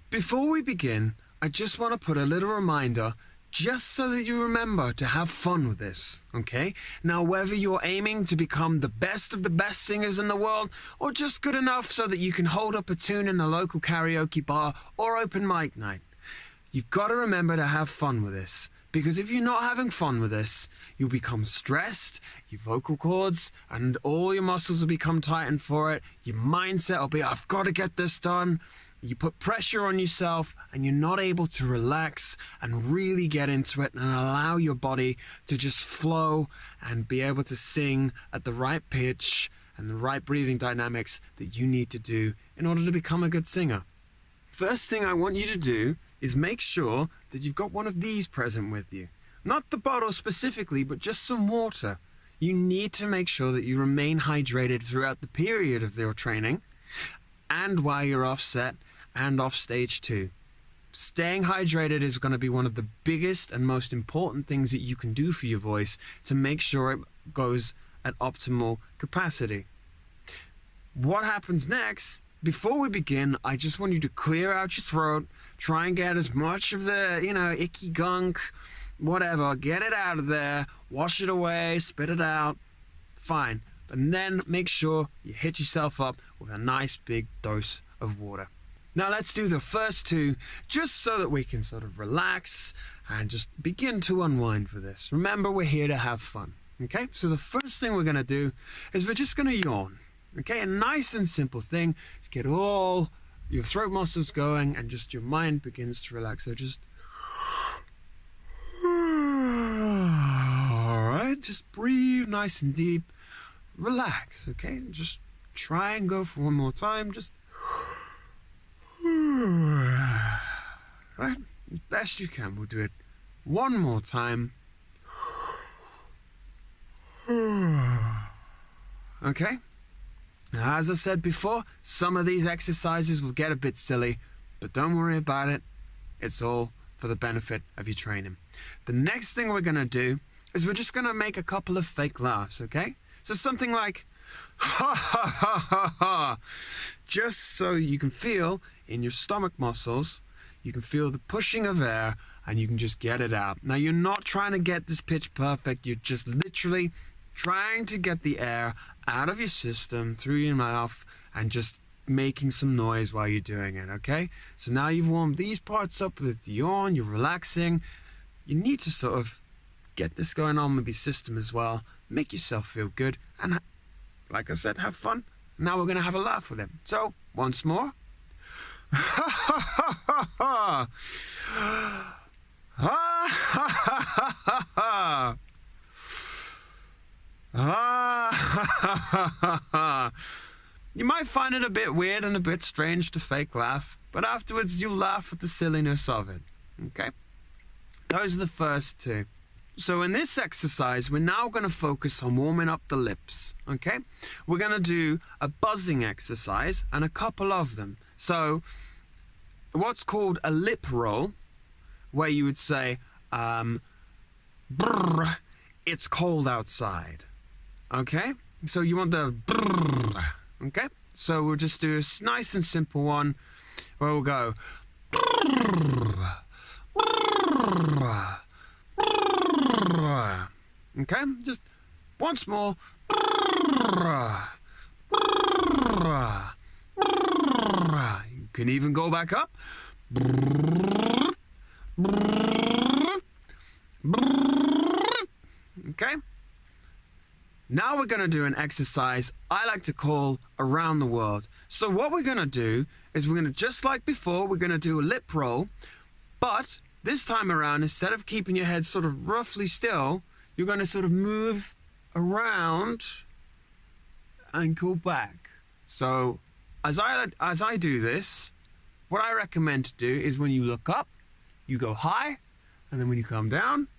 Before we begin, I just want to put a little reminder just so that you remember to have fun with this, okay? Now, whether you're aiming to become the best of the best singers in the world, or just good enough so that you can hold up a tune in a local karaoke bar or open mic night, you've got to remember to have fun with this. Because if you're not having fun with this, you'll become stressed, your vocal cords and all your muscles will become tightened for it, your mindset will be, I've got to get this done. You put pressure on yourself and you're not able to relax and really get into it and allow your body to just flow and be able to sing at the right pitch and the right breathing dynamics that you need to do in order to become a good singer. First thing I want you to do is make sure that you've got one of these present with you. Not the bottle specifically, but just some water. You need to make sure that you remain hydrated throughout the period of your training and while you're off set and off stage too. Staying hydrated is going to be one of the biggest and most important things that you can do for your voice to make sure it goes at optimal capacity. What happens next? Before we begin, I just want you to clear out your throat, try and get as much of the, icky gunk, whatever, get it out of there, wash it away, spit it out, fine. And then make sure you hit yourself up with a nice big dose of water. Now let's do the first two, just so that we can sort of relax and just begin to unwind for this. Remember, we're here to have fun, okay? So the first thing we're going to do is we're just going to yawn, okay? A nice and simple thing is get all your throat muscles going and just your mind begins to relax. So just, all right, just breathe nice and deep, relax, okay? Just try and go for one more time, just, right, as best you can. We'll do it one more time. Okay? Now, as I said before, some of these exercises will get a bit silly, but don't worry about it. It's all for the benefit of your training. The next thing we're going to do is we're just going to make a couple of fake laughs, okay? So something like, ha ha ha ha ha, just so you can feel in your stomach muscles, you can feel the pushing of air and you can just get it out. Now, you're not trying to get this pitch perfect, you're just literally trying to get the air out of your system, through your mouth, and just making some noise while you're doing it, okay? So now you've warmed these parts up with the yawn, you're relaxing. You need to sort of get this going on with your system as well. Make yourself feel good, and like I said, have fun. Now we're going to have a laugh with him. So, once more. Ha ha ha ha ha. Ha ha ha ha ha. You might find it a bit weird and a bit strange to fake laugh, but afterwards you'll laugh at the silliness of it, okay? Those are the first two. So in this exercise, we're now going to focus on warming up the lips, okay? We're going to do a buzzing exercise and a couple of them. So what's called a lip roll, where you would say, brrr, it's cold outside. Okay, so you want the brrr, okay? So we'll just do a nice and simple one where we'll go brrr, brrr, brrr. Okay, just once more. Brrr, brrr, brrr. You can even go back up. Brrr, brrr, brrr. Okay? Now we're going to do an exercise I like to call around the world. So what we're going to do is we're going to, just like before, we're going to do a lip roll, but this time around, instead of keeping your head sort of roughly still, you're going to sort of move around and go back. So as I do this, what I recommend to do is when you look up, you go high, and then when you come down,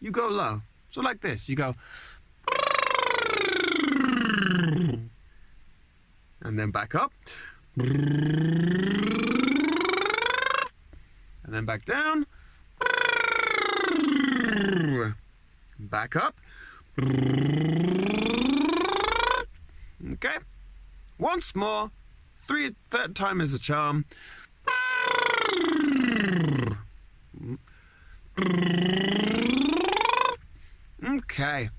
you go low. So like this, you go, and then back up, and then back down, back up. Okay, once more, third time is a charm. Okay.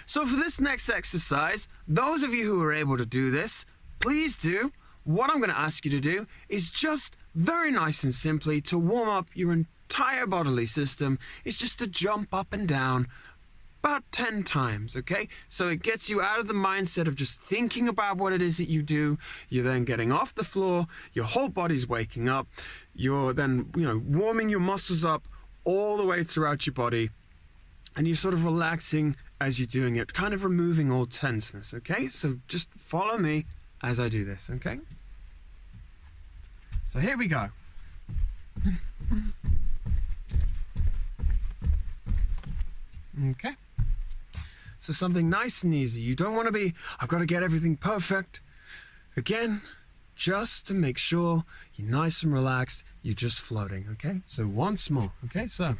So for this next exercise, those of you who are able to do this, please do. What I'm going to ask you to do is just very nice and simply to warm up your entire bodily system is just to jump up and down about 10 times, okay? So it gets you out of the mindset of just thinking about what it is that you do. You're then getting off the floor, your whole body's waking up. You're then, warming your muscles up all the way throughout your body, and you're sort of relaxing as you're doing it, kind of removing all tenseness, okay? So just follow me as I do this, okay? So here we go. Okay. So something nice and easy. You don't want to be, I've got to get everything perfect. Again, just to make sure you're nice and relaxed, you're just floating, okay? So once more, okay? So.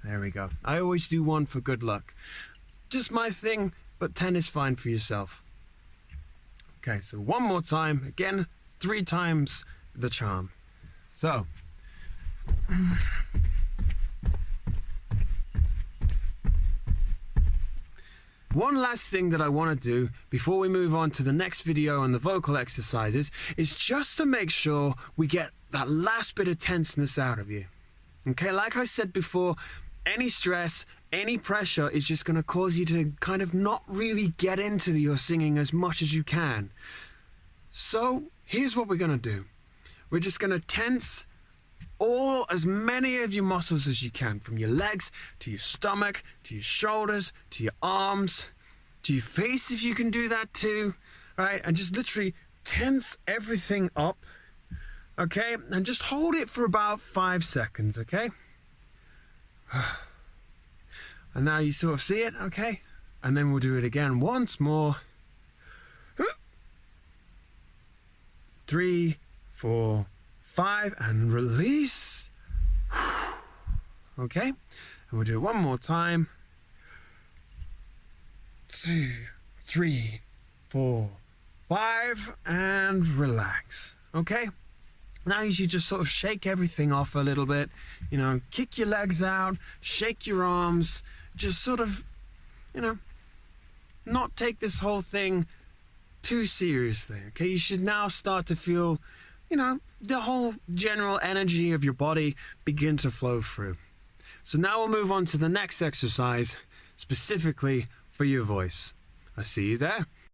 There we go. I always do one for good luck. Just my thing, but 10 is fine for yourself. Okay, so one more time. Again, 3 times the charm. So. One last thing that I want to do before we move on to the next video on the vocal exercises is just to make sure we get that last bit of tenseness out of you. Okay, like I said before, any stress, any pressure is just going to cause you to kind of not really get into your singing as much as you can. So here's what we're going to do. We're just going to tense as many of your muscles as you can, from your legs to your stomach to your shoulders to your arms to your face, if you can do that too. Right, and just literally tense everything up, okay, and just hold it for about 5 seconds, okay? And now you sort of see it, okay? And then we'll do it again once more. 3, 4, 5, and release. Okay? And we'll do it one more time. 2, 3, 4, 5, and relax. Okay? Now you should just sort of shake everything off a little bit. Kick your legs out, shake your arms, just sort of, not take this whole thing too seriously, okay? You should now start to feel, the whole general energy of your body begin to flow through. So now we'll move on to the next exercise, specifically for your voice. I see you there.